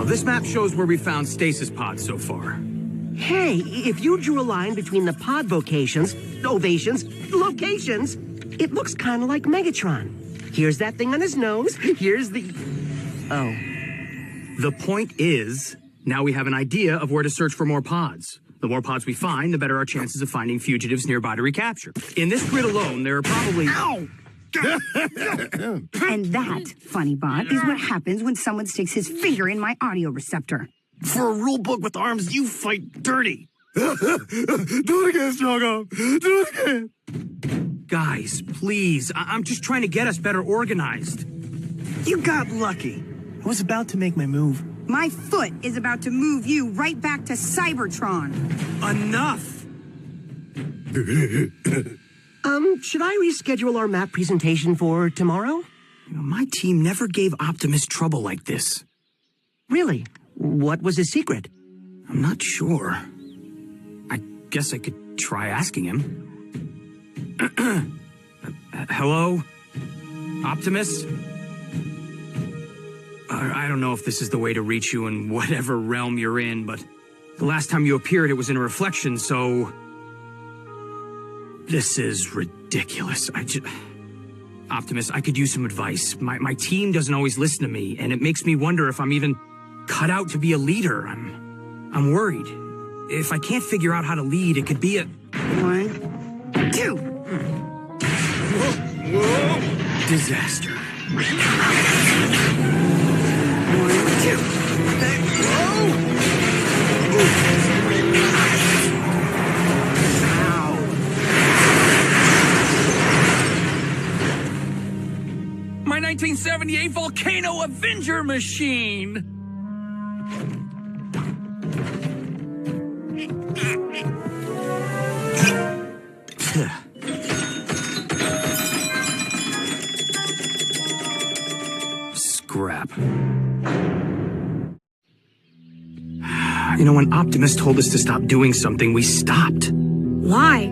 this map shows where we found stasis pods so far. Hey, if you drew a line between the pod vocations, ovations, locations, it looks kind of like Megatron. Here's that thing on his nose, here's the... Oh. The point is, now we have an idea of where to search for more pods. The more pods we find, the better our chances of finding fugitives nearby to recapture. In this grid alone, there are probably... Ow! And that, funny bot, is what happens when someone sticks his finger in my audio receptor. For a rule book with arms, you fight dirty. Do it again, Strong. Do it again. Guys, please, I'm just trying to get us better organized. You got lucky. I was about to make my move. My foot is about to move you right back to Cybertron. Enough! Should I reschedule our map presentation for tomorrow? My team never gave Optimus trouble like this. Really? What was his secret? I'm not sure. I guess I could try asking him. Hello? Optimus? I don't know if this is the way to reach you in whatever realm you're in, but the last time you appeared, it was in a reflection, so... This is ridiculous. Optimus, I could use some advice. My team doesn't always listen to me, and it makes me wonder if I'm even cut out to be a leader. I'm worried. If I can't figure out how to lead, it could be a... 1, 2. Disaster. 1, 2. My 1978 Volcano Avenger machine! Scrap. You know, when Optimus told us to stop doing something, we stopped. Why?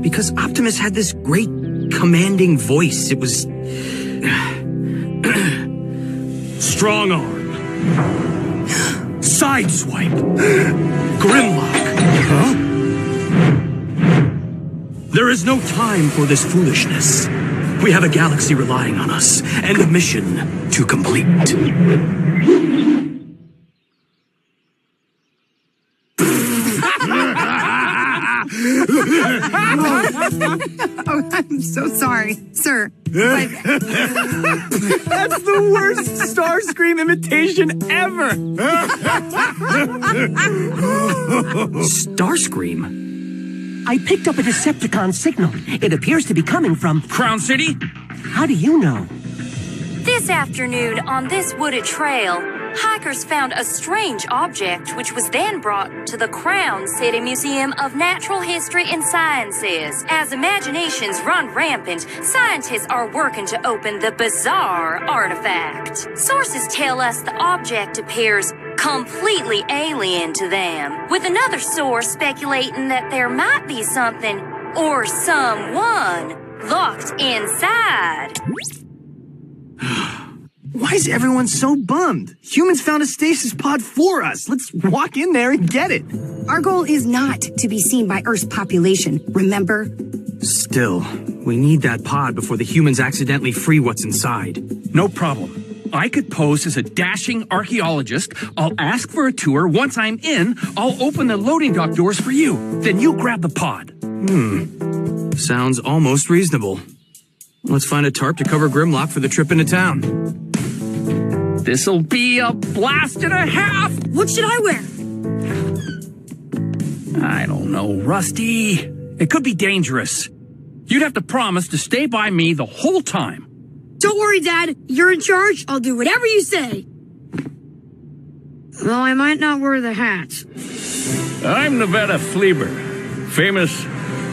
Because Optimus had this great commanding voice. It was... Strong arm. Sideswipe. Grimlock. Huh? There is no time for this foolishness. We have a galaxy relying on us, and a mission to complete. Oh, I'm so sorry, sir. But... That's the worst Starscream imitation ever! Starscream? I picked up a Decepticon signal. It appears to be coming from... Crown City? How do you know? This afternoon on this wooded trail, hikers found a strange object which was then brought to the Crown City Museum of Natural History and Sciences. As imaginations run rampant, scientists are working to open the bizarre artifact. Sources tell us the object appears completely alien to them, with another source speculating that there might be something or someone locked inside. Why is everyone so bummed? Humans found a stasis pod for us. Let's walk in there and get it. Our goal is not to be seen by Earth's population, remember? Still, we need that pod before the humans accidentally free what's inside. No problem. I could pose as a dashing archaeologist. I'll ask for a tour. Once I'm in, I'll open the loading dock doors for you. Then you grab the pod. Sounds almost reasonable. Let's find a tarp to cover Grimlock for the trip into town. This'll be a blast and a half! What should I wear? I don't know, Rusty. It could be dangerous. You'd have to promise to stay by me the whole time. Don't worry, Dad. You're in charge. I'll do whatever you say. Though I might not wear the hat. I'm Nevada Fleeber, famous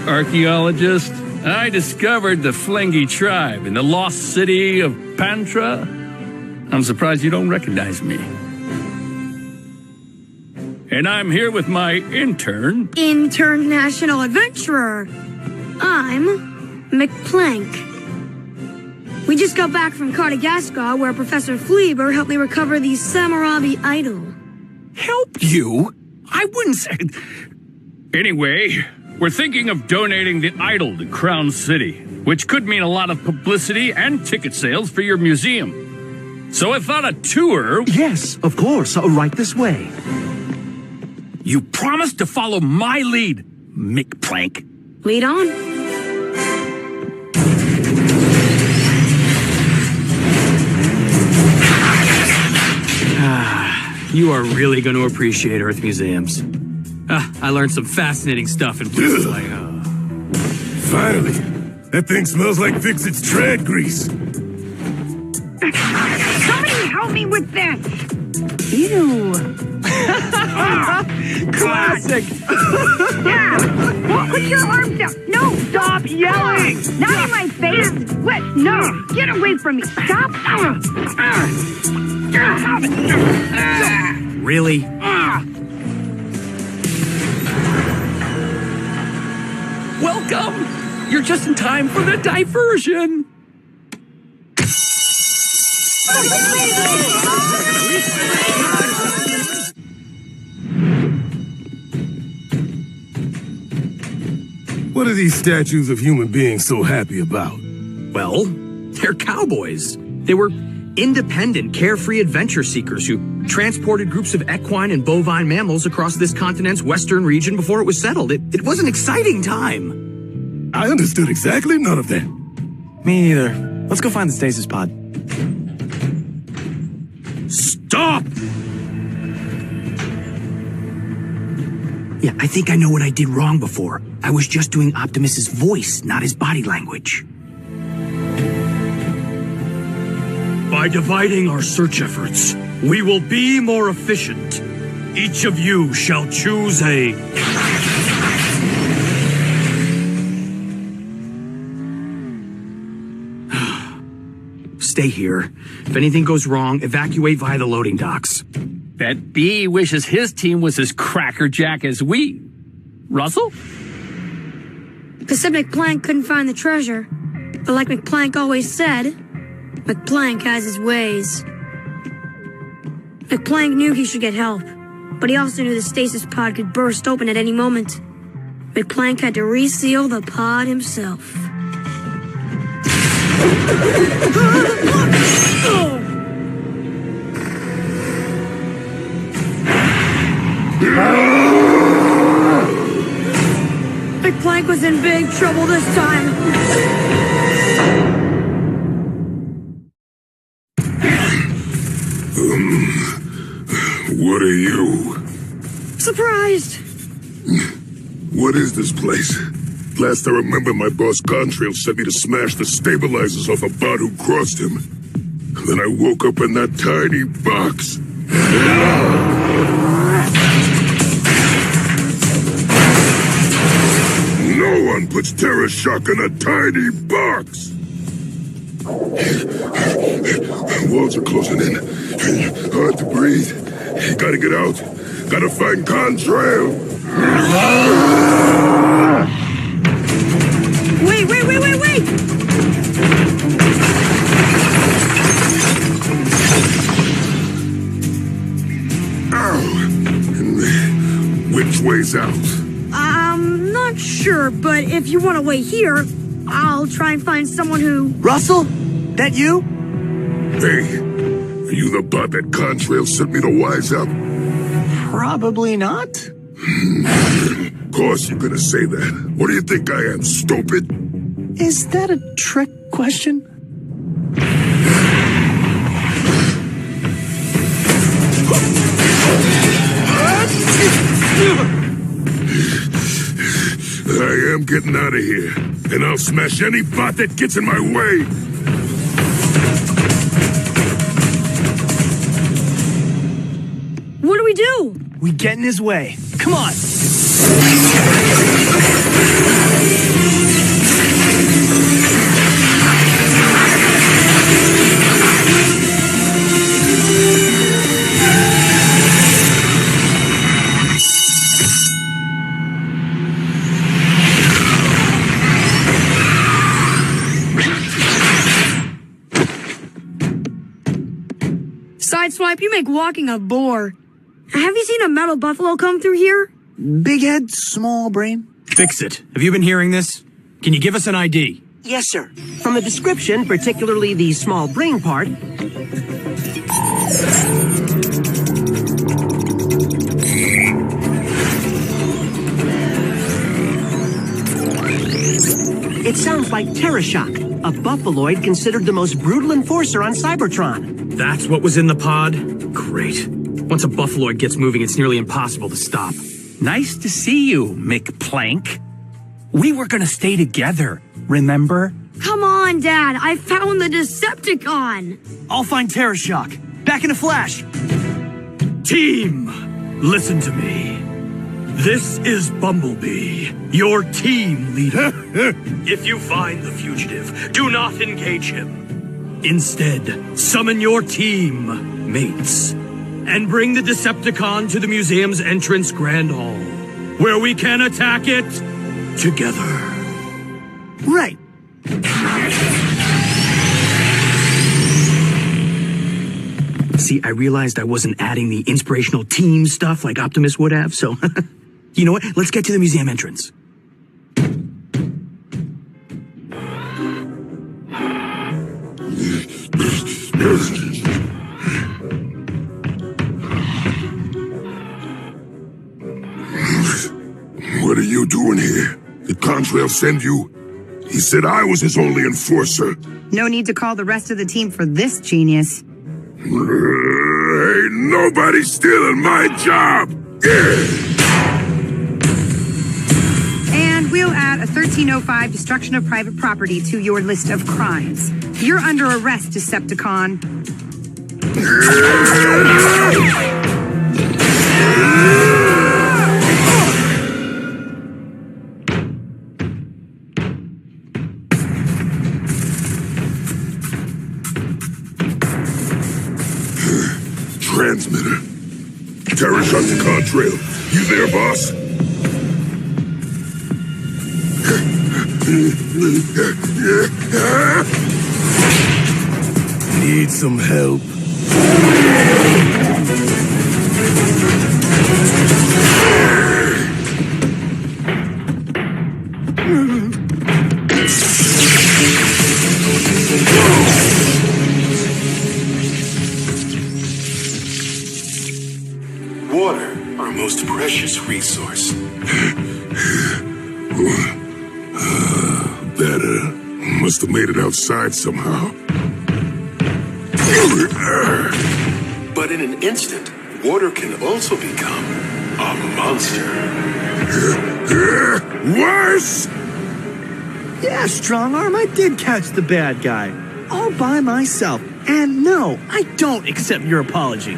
archaeologist. I discovered the Flengi tribe in the lost city of Pantra. I'm surprised you don't recognize me. And I'm here with my intern. International adventurer. I'm McPlank. We just got back from Cartagaskar, where Professor Fleeber helped me recover the Samarabi idol. Helped you? I wouldn't say... Anyway, we're thinking of donating the idol to Crown City, which could mean a lot of publicity and ticket sales for your museum. So I thought a tour... Yes, of course. Right this way. You promised to follow my lead, Mick Plank. Lead on. You are really going to appreciate Earth museums. I learned some fascinating stuff in places like... Finally. That thing smells like Fix-It's tread grease. Somebody help me with this! Ew. Classic. Yeah! Well, put your arms up! No! Stop yelling! Not in my face! What? No! Get away from me! Stop! Really? Welcome! You're just in time for the diversion! What are these statues of human beings so happy about? Well, they're cowboys. They were independent, carefree adventure seekers who transported groups of equine and bovine mammals across this continent's western region before it was settled. It was an exciting time. I understood exactly none of that. Me either. Let's go find the stasis pod. Stop! Yeah, I think I know what I did wrong before. I was just doing Optimus's voice, not his body language. By dividing our search efforts, we will be more efficient. Each of you shall choose a... Stay here. If anything goes wrong, evacuate via the loading docks. Bet B wishes his team was as crackerjack as we. Russell? Pacific Plank couldn't find the treasure. But like McPlank always said, McPlank has his ways. McPlank knew he should get help, but he also knew the stasis pod could burst open at any moment. McPlank had to reseal the pod himself. McPlank was in big trouble this time. What are you? Surprised. What is this place? Last I remember, my boss Contrail sent me to smash the stabilizers off a bot who crossed him. Then I woke up in that tiny box. No one puts terror shock in a tiny box! Walls are closing in. Hard to breathe. Gotta get out. Gotta find Contrail. Wait! Which way's out? I'm not sure, but if you want to wait here, I'll try and find someone who... Russell? That you? Hey, are you the bot that Contrail sent me to wise up? Probably not. Of course you're gonna say that. What do you think I am, stupid? Is that a trick question? I am getting out of here, and I'll smash any bot that gets in my way. What do we do? We get in his way. Come on. Sideswipe, you make walking a bore. Have you seen a metal buffalo come through here? Big head, small brain. Fix it. Have you been hearing this? Can you give us an ID? Yes, sir. From the description, particularly the small brain part, it sounds like Terrashock, a buffaloid considered the most brutal enforcer on Cybertron. That's what was in the pod? Great. Once a buffaloid gets moving, it's nearly impossible to stop. Nice to see you, McPlank. We were gonna stay together, remember? Come on, Dad. I found the Decepticon. I'll find Terrashock. Back in a flash. Team, listen to me. This is Bumblebee, your team leader. If you find the fugitive, do not engage him. Instead, summon your team mates and bring the Decepticon to the museum's entrance Grand Hall, where we can attack it together. Right. See, I realized I wasn't adding the inspirational team stuff like Optimus would have, so... You know what? Let's get to the museum entrance. What are you doing here? Did Contrail send you? He said I was his only enforcer. No need to call the rest of the team for this genius. Ain't nobody stealing my job! Yeah! And we'll add a 1305 destruction of private property to your list of crimes. You're under arrest, Decepticon. Transmitter. Terrashock to Contrail. You there, boss? Need some help? Water, our most precious resource. Better. Must have made it outside somehow. But in an instant, water can also become a monster. Worse! Yeah, strong arm, I did catch the bad guy. All by myself. And no, I don't accept your apology.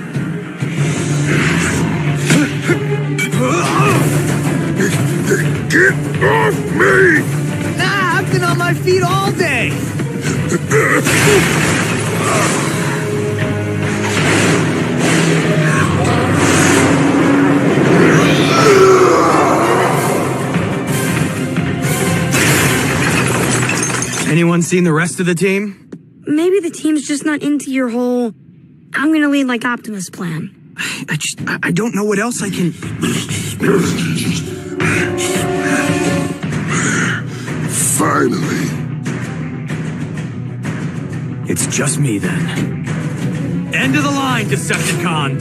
Get off me! Nah, I've been on my feet all day. Anyone seen the rest of the team? Maybe the team's just not into your whole I'm gonna lead like Optimus plan. I don't know what else I can... Finally. It's just me, then. End of the line, Decepticon!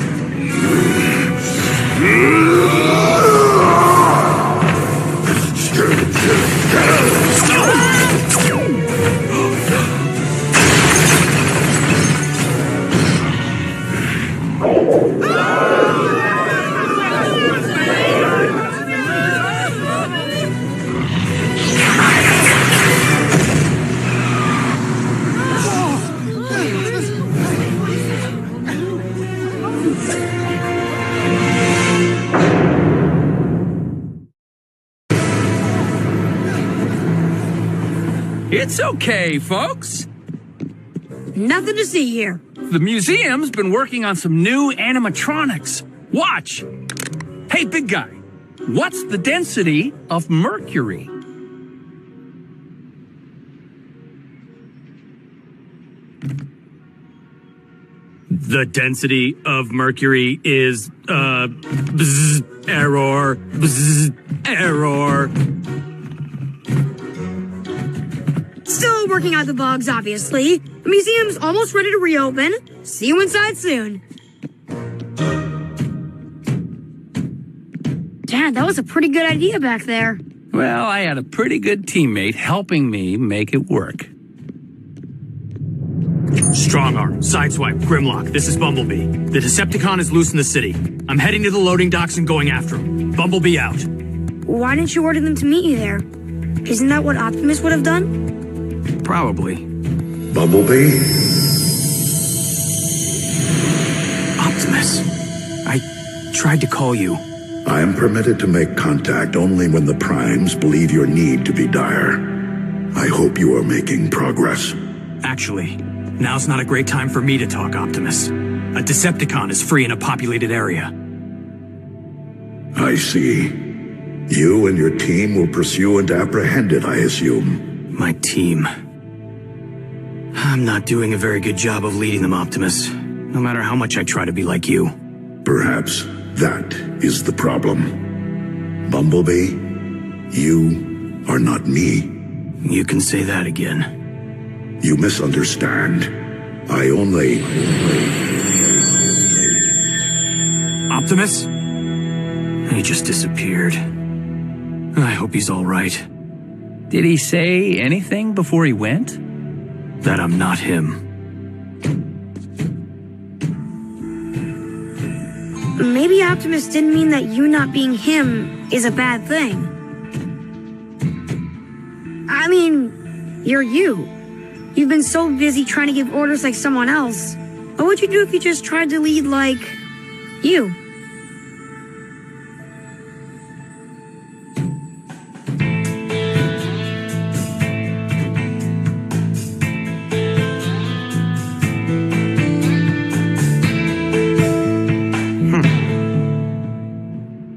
It's okay, folks. Nothing to see here. The museum's been working on some new animatronics. Watch. Hey, big guy, what's the density of Mercury? The density of mercury is, bzz, error, bzz, error. Still working out the bugs, obviously. The museum's almost ready to reopen. See you inside soon. Dad, that was a pretty good idea back there. Well, I had a pretty good teammate helping me make it work. Strong arm, sideswipe, Grimlock, this is Bumblebee. The Decepticon is loose in the city. I'm heading to the loading docks and going after him. Bumblebee out. Why didn't you order them to meet you there? Isn't that what Optimus would have done? Probably. Bumblebee? Optimus, I tried to call you. I am permitted to make contact only when the Primes believe your need to be dire. I hope you are making progress. Actually, now's not a great time for me to talk, Optimus. A Decepticon is free in a populated area. I see. You and your team will pursue and apprehend it, I assume. My team. I'm not doing a very good job of leading them, Optimus. No matter how much I try to be like you. Perhaps that is the problem. Bumblebee, you are not me. You can say that again. You misunderstand. I only... Optimus? He just disappeared. I hope he's all right. Did he say anything before he went? That I'm not him. Maybe Optimus didn't mean that you not being him is a bad thing. I mean, you're you. You've been so busy trying to give orders like someone else. What would you do if you just tried to lead like you?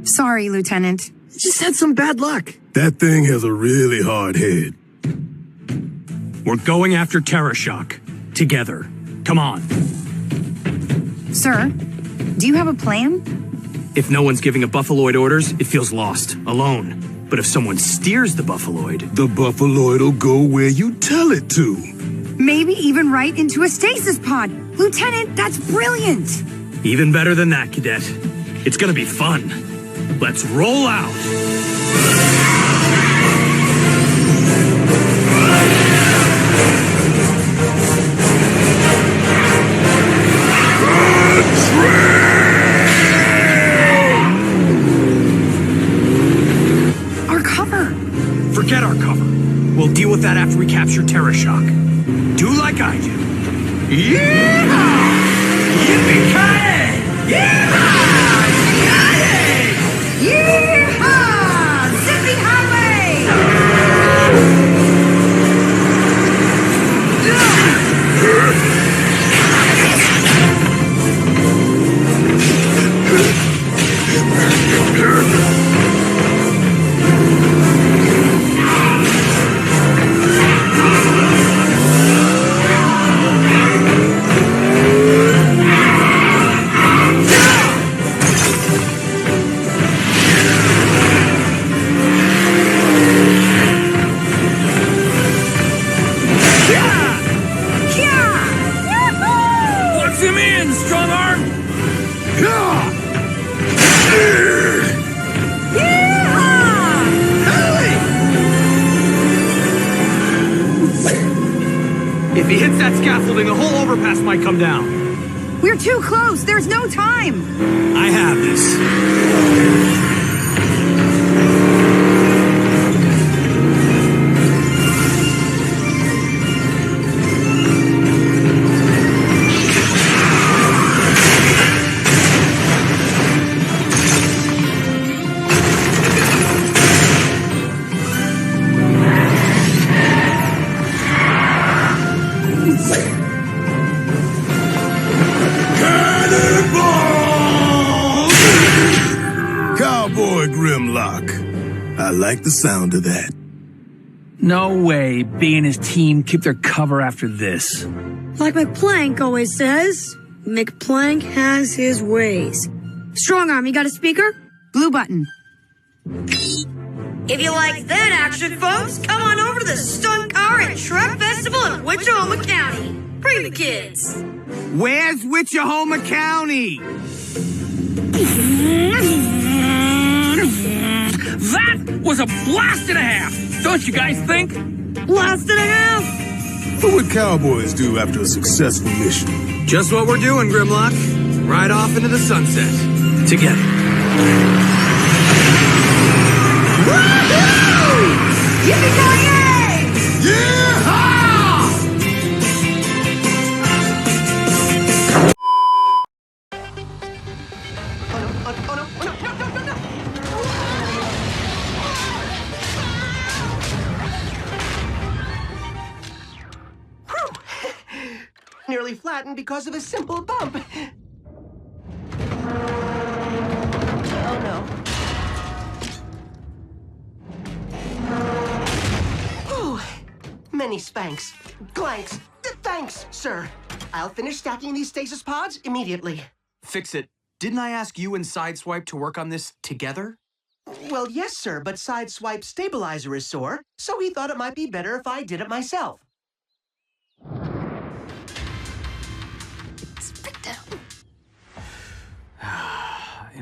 Sorry, Lieutenant. Just had some bad luck. That thing has a really hard head. We're going after Terror Shock. Together. Come on. Sir, do you have a plan? If no one's giving a Buffaloid orders, it feels lost, alone. But if someone steers the Buffaloid... The Buffaloid'll go where you tell it to. Maybe even right into a stasis pod. Lieutenant, that's brilliant. Even better than that, Cadet. It's gonna be fun. Let's roll out! Our cover. Forget our cover. We'll deal with that after we capture Terror Shock. Do like I do. Yeehaw! Yippee-ki-yay! Yeehaw! Yeehaw! Zippy highway! Box him in, strong arm! If he hits that scaffolding, the whole overpass might come down. We're too close. There's no time. I have this. Cowboy Grimlock. I like the sound of that. No way B and his team keep their cover after this. Like McPlank always says, McPlank has his ways. Strong Arm, you got a speaker? Blue button. If you like that action, folks, come on over to the Stunt Car and Truck Festival in Wichita County. Bring the kids. Where's Wichita County? That was a blast and a half! Don't you guys think? Blast and a half! What would cowboys do after a successful mission? Just what we're doing, Grimlock. Right off into the sunset. Together. Woohoo! Yippee-ki-yay! Yeah! Nearly flattened because of a simple bump. Oh, no. Oh, many spanks. Glanks. Thanks, sir. I'll finish stacking these stasis pods immediately. Fix it. Didn't I ask you and Sideswipe to work on this together? Well, yes, sir, but Sideswipe's stabilizer is sore, so he thought it might be better if I did it myself.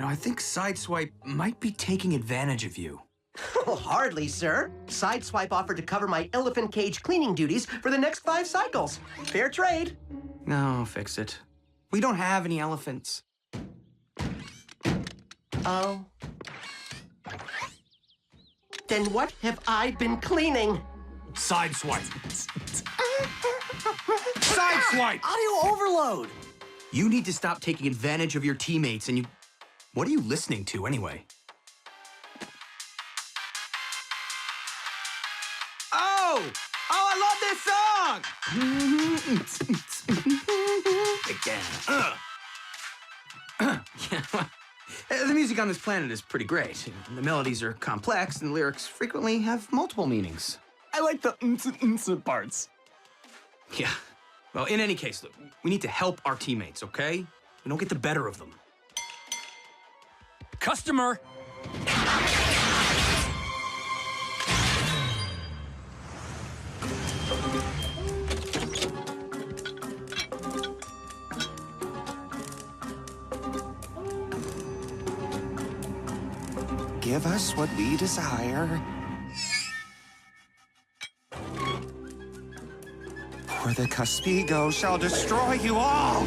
I think Sideswipe might be taking advantage of you. Oh, hardly, sir. Sideswipe offered to cover my elephant cage cleaning duties for the next 5 cycles. Fair trade. No, fix it. We don't have any elephants. Oh. Then what have I been cleaning? Sideswipe. Sideswipe! Audio overload! You need to stop taking advantage of your teammates and you... What are you listening to, anyway? Oh! Oh, I love this song! The music on this planet is pretty great. The melodies are complex, and the lyrics frequently have multiple meanings. I like the parts. Yeah. Well, in any case, look, we need to help our teammates, okay? We don't get the better of them. Customer! Give us what we desire. Or the Caspigo shall destroy you all!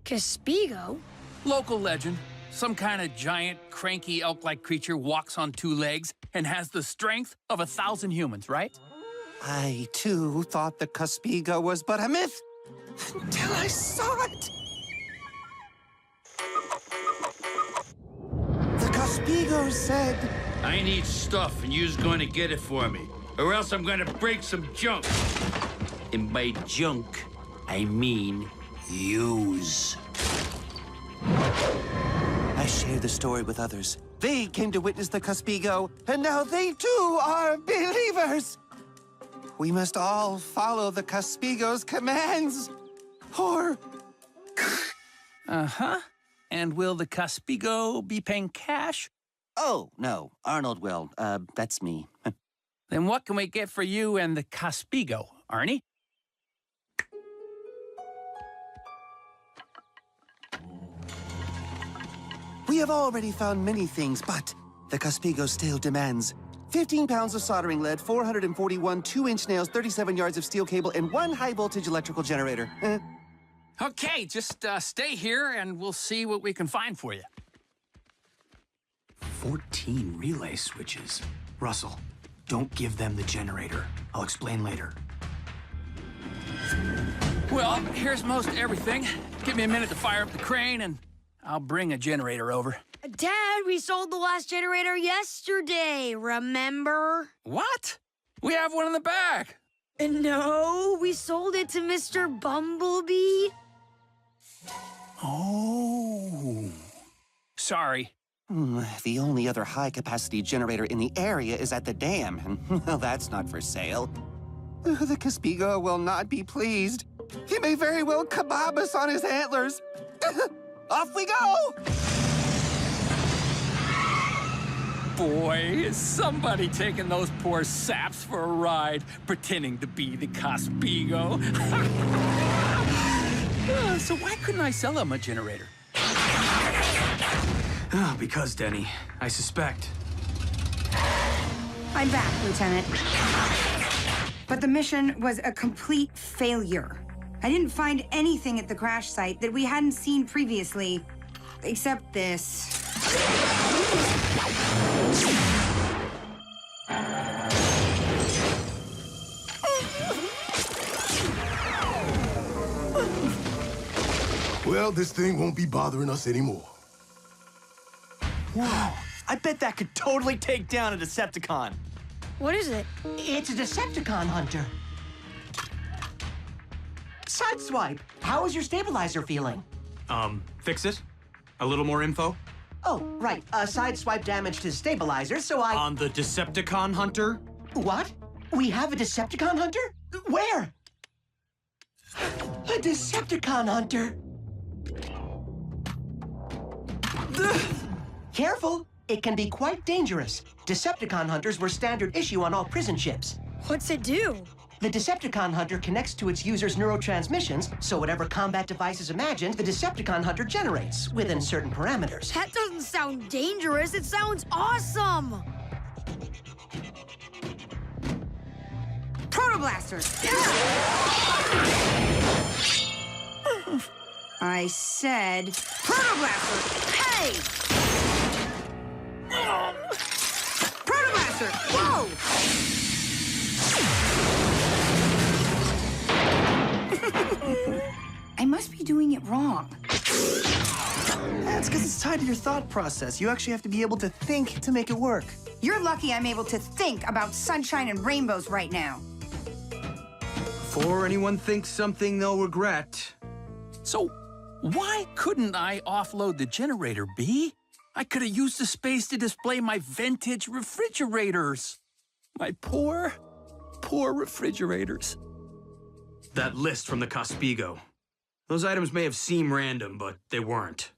Caspigo? Local legend. Some kind of giant, cranky, elk-like creature walks on 2 legs and has the strength of 1,000 humans, right? I, too, thought the Caspigo was but a myth until I saw it. The Caspigo said... I need stuff, and you's going to get it for me, or else I'm going to break some junk. And by junk, I mean yous. I shared the story with others. They came to witness the Caspigo, and now they, too, are believers. We must all follow the Caspigo's commands, or... Uh-huh. And will the Caspigo be paying cash? Oh, no. Arnold will. That's me. Then what can we get for you and the Caspigo, Arnie? We have already found many things, but the Caspigo still demands 15 pounds of soldering lead, 441 2-inch nails, 37 yards of steel cable, and 1 high-voltage electrical generator. Okay, just stay here and we'll see what we can find for you. 14 relay switches. Russell, don't give them the generator. I'll explain later. Well, here's most everything. Give me a minute to fire up the crane and I'll bring a generator over. Dad, we sold the last generator yesterday, remember? What? We have one in the back. No, we sold it to Mr. Bumblebee. Oh. Sorry. The only other high-capacity generator in the area is at the dam, and well, that's not for sale. The Caspigo will not be pleased. He may very well kebab us on his antlers. Off we go! Boy, is somebody taking those poor saps for a ride, pretending to be the Cospigo. So why couldn't I sell him a generator? Because, Denny, I suspect. I'm back, Lieutenant. But the mission was a complete failure. I didn't find anything at the crash site that we hadn't seen previously, except this. Well, this thing won't be bothering us anymore. Whoa, I bet that could totally take down a Decepticon. What is it? It's a Decepticon hunter. Sideswipe, how is your stabilizer feeling? Fix it? A little more info? Oh, right. Sideswipe damaged his stabilizer, so I... On the Decepticon hunter? What? We have a Decepticon hunter? Where? A Decepticon hunter? Careful! It can be quite dangerous. Decepticon hunters were standard issue on all prison ships. What's it do? The Decepticon hunter connects to its user's neurotransmissions, so whatever combat device is imagined, the Decepticon hunter generates, within certain parameters. That doesn't sound dangerous. It sounds awesome. Protoblaster! I said Protoblaster! Hey! Protoblaster! Whoa! I must be doing it wrong. That's because it's tied to your thought process. You actually have to be able to think to make it work. You're lucky I'm able to think about sunshine and rainbows right now. Before anyone thinks something they'll regret. So why couldn't I offload the generator, B? I could have used the space to display my vintage refrigerators. My poor refrigerators. That list from the Cospigo. Those items may have seemed random, but they weren't.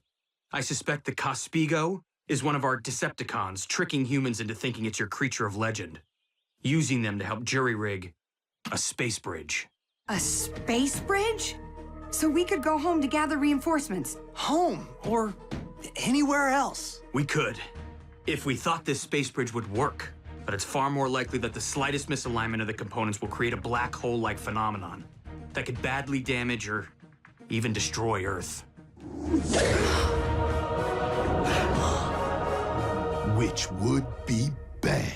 I suspect the Cospigo is one of our Decepticons tricking humans into thinking it's your creature of legend, using them to help jury-rig a space bridge. A space bridge? So we could go home to gather reinforcements. Home or anywhere else. We could, if we thought this space bridge would work. But it's far more likely that the slightest misalignment of the components will create a black hole-like phenomenon that could badly damage or even destroy Earth. Which would be bad.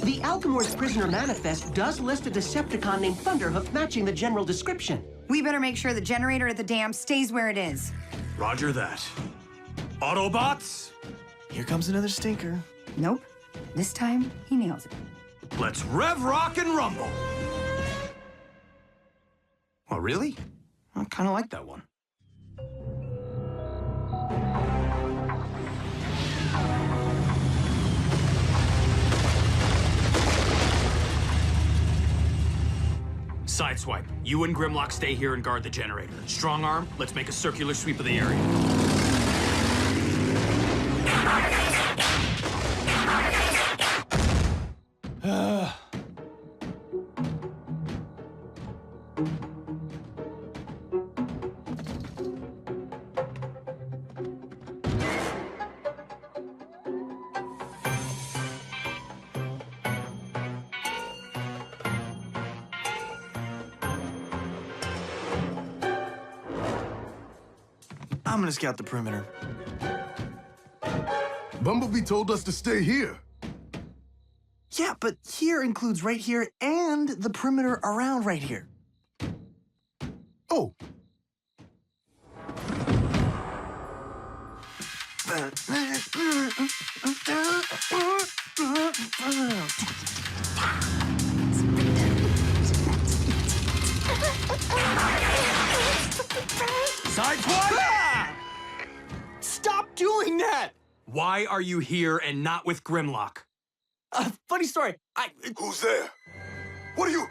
The Alchemor's prisoner manifest does list a Decepticon named Thunderhoof matching the general description. We better make sure the generator at the dam stays where it is. Roger that. Autobots, Here comes another stinker. Nope. This time, he nails it. let's rev rock and rumble. Oh, really? I kind of like that one. Sideswipe, you and Grimlock stay here and guard the generator. Strong Arm, let's make a circular sweep of the area. I'm gonna scout the perimeter. Bumblebee told us to stay here. Yeah, but here includes right here and the perimeter around right here. Oh, Sideswipe! Ah! Stop doing that! Why are you here and not with Grimlock? Funny story. Who's there? What are you?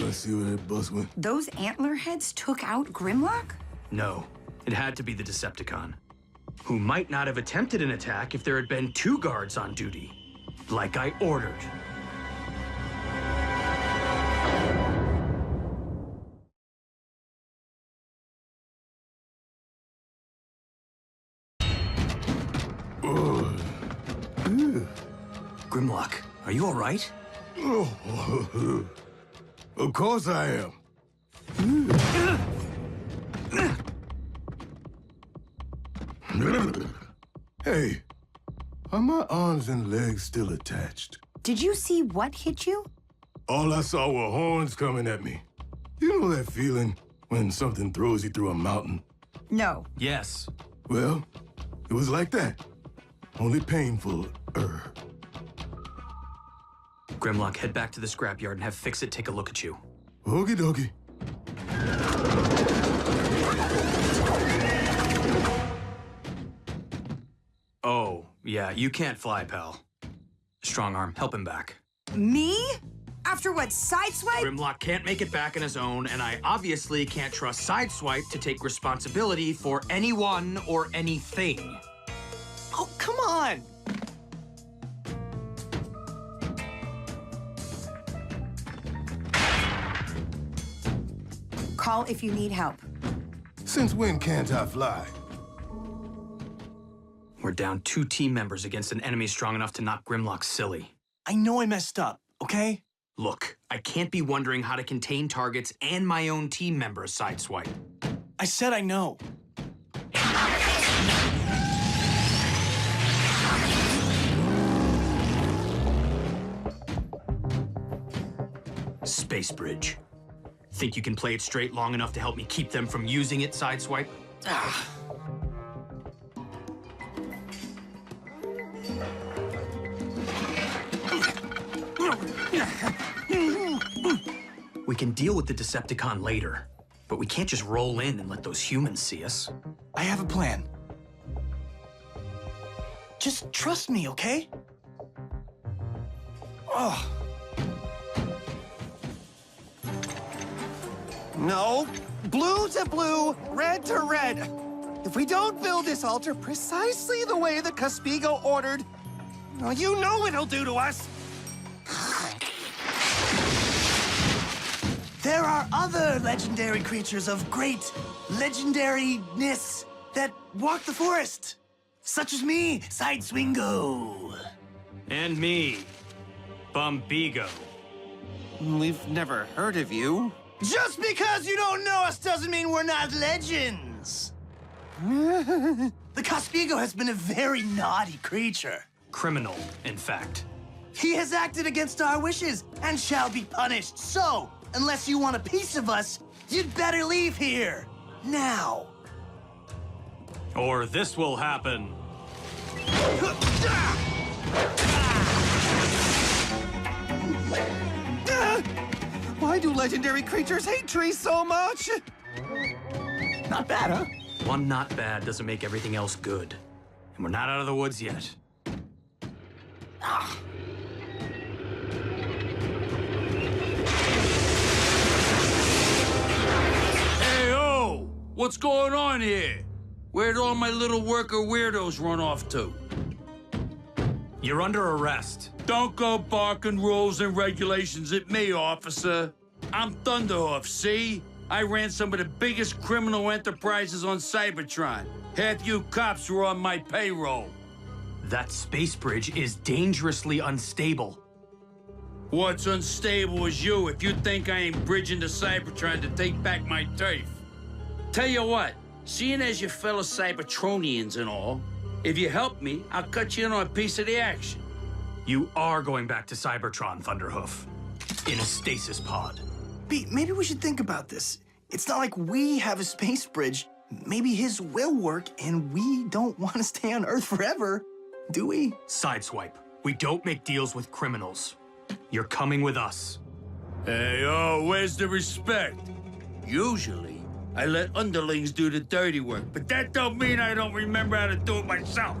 Let's see where that bus went. Those antler heads took out Grimlock? No, it had to be the Decepticon, who might not have attempted an attack if there had been 2 guards on duty, like I ordered. Grimlock, are you all right? Oh, of course I am. Hey, are my arms and legs still attached? Did you see what hit you? All I saw were horns coming at me. You know that feeling when something throws you through a mountain? No. Yes. Well, it was like that. Only painful. Grimlock, head back to the scrapyard and have Fix-It take a look at you. Okie dokie. Oh, yeah, you can't fly, pal. Strong arm, help him back. Me? After what, Sideswipe? Grimlock can't make it back on his own, and I obviously can't trust Sideswipe to take responsibility for anyone or anything. Oh, come on! Call if you need help. Since when can't I fly? We're down 2 team members against an enemy strong enough to knock Grimlock silly. I know I messed up, okay? Look, I can't be wondering how to contain targets and my own team members, Sideswipe. I said I know. Space Bridge. Think you can play it straight long enough to help me keep them from using it, Sideswipe? Ah. We can deal with the Decepticon later, but we can't just roll in and let those humans see us. I have a plan. Just trust me, okay? Oh. No. Blue to blue, red to red. If we don't build this altar precisely the way the Cuspigo ordered, well, you know what it'll do to us. There are other legendary creatures of great legendariness that walk the forest, such as me, Sideswingo. And me, Bumbigo. We've never heard of you. Just because you don't know us doesn't mean we're not legends. The Cuspigo has been a very naughty creature. Criminal, in fact. He has acted against our wishes and shall be punished. So, unless you want a piece of us, you'd better leave here. Now. Or this will happen. Why do legendary creatures hate trees so much? Not bad, huh? One not bad doesn't make everything else good. And we're not out of the woods yet. Hey, oh! What's going on here? Where'd all my little worker weirdos run off to? You're under arrest. Don't go barking rules and regulations at me, officer. I'm Thunderhoof, see? I ran some of the biggest criminal enterprises on Cybertron. Half you cops were on my payroll. That space bridge is dangerously unstable. What's unstable is you if you think I ain't bridging the Cybertron to take back my turf. Tell you what, seeing as you fellow Cybertronians and all, if you help me, I'll cut you in on a piece of the action. You are going back to Cybertron, Thunderhoof. In a stasis pod. Pete, maybe we should think about this. It's not like we have a space bridge. Maybe his will work and we don't want to stay on Earth forever. Do we? Sideswipe. We don't make deals with criminals. You're coming with us. Hey, where's the respect? Usually, I let underlings do the dirty work, but that don't mean I don't remember how to do it myself.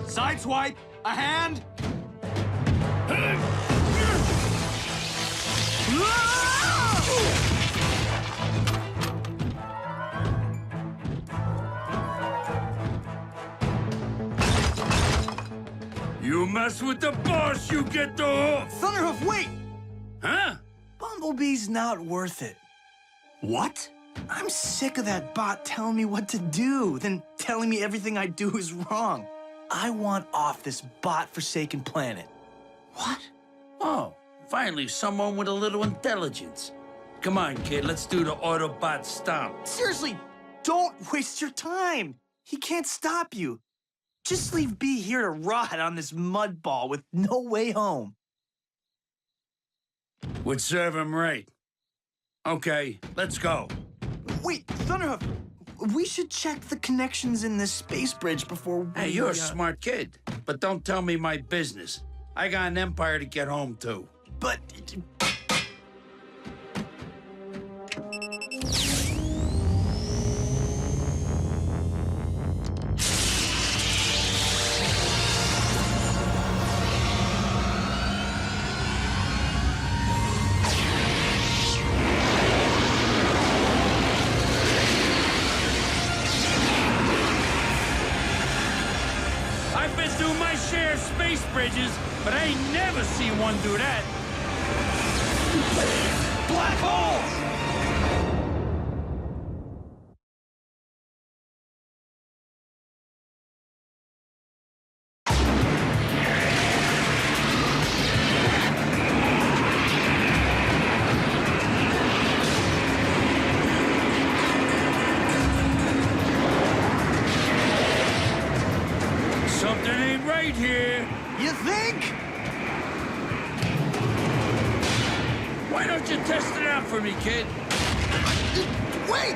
Sideswipe! A hand! You mess with the boss, you get the hoof! Thunderhoof, wait! Huh? Bumblebee's not worth it. What? I'm sick of that bot telling me what to do, then telling me everything I do is wrong. I want off this bot-forsaken planet. What? Oh, finally someone with a little intelligence. Come on, kid, let's do the Autobot stomp. Seriously, don't waste your time. He can't stop you. Just leave B here to rot on this mud ball with no way home. Would serve him right. Okay, let's go. Wait, Thunderhoof, we should check the connections in this space bridge before we... Hey, you're a smart kid, but don't tell me my business. I got an empire to get home to. But... I've been through my share of space bridges, but I ain't never seen one do that. Black holes! Something ain't right here. You think? Why don't you test it out for me, kid? Wait!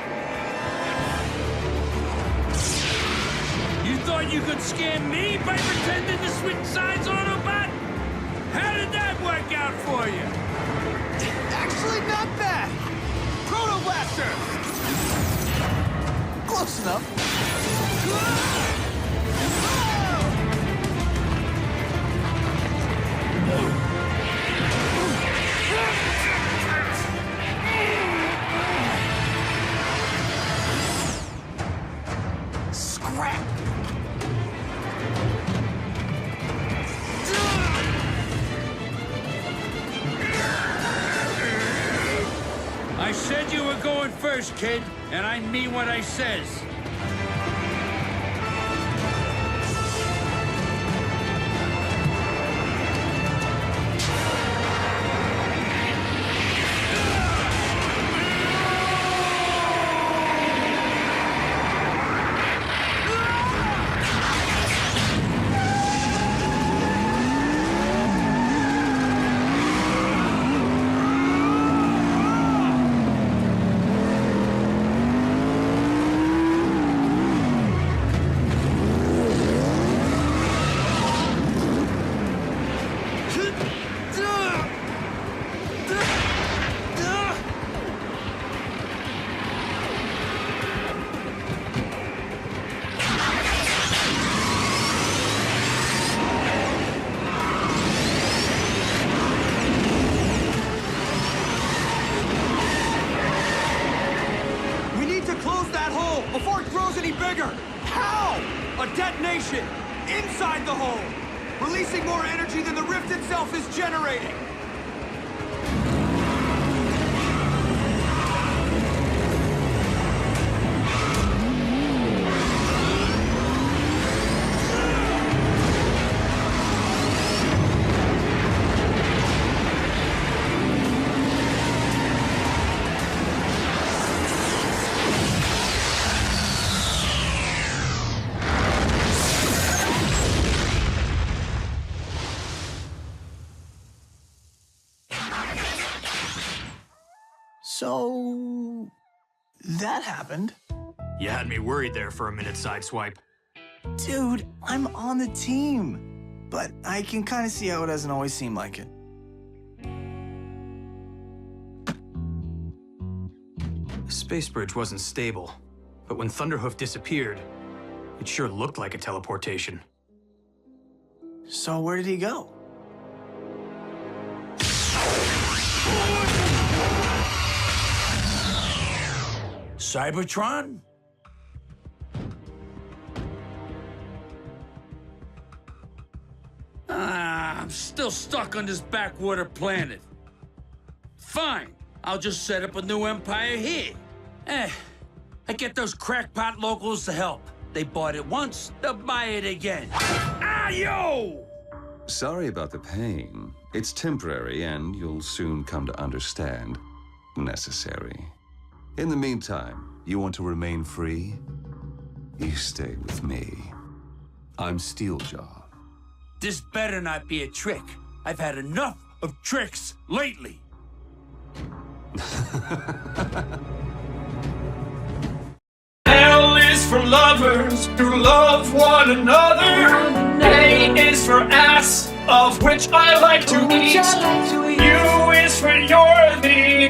You thought you could scam me by pretending to switch sides, Autobot? How did that work out for you? Actually, not bad. Proto Blaster! Close enough. Scrap! I said you were going first, kid, and I mean what I says. before it grows any bigger. How? A detonation inside the hole, releasing more energy than the rift itself is generating. So... that happened. You had me worried there for a minute, Sideswipe. Dude, I'm on the team. But I can kind of see how it doesn't always seem like it. The space bridge wasn't stable, but when Thunderhoof disappeared, it sure looked like a teleportation. So where did he go? Cybertron? I'm still stuck on this backwater planet. Fine, I'll just set up a new empire here. I get those crackpot locals to help. They bought it once, they'll buy it again. Ah, yo! Sorry about the pain. It's temporary, and you'll soon come to understand. Necessary. In the meantime, you want to remain free? You stay with me. I'm Steeljaw. This better not be a trick. I've had enough of tricks lately. L is for lovers who love one another. A is for ass, of which I like to eat. U is for you're the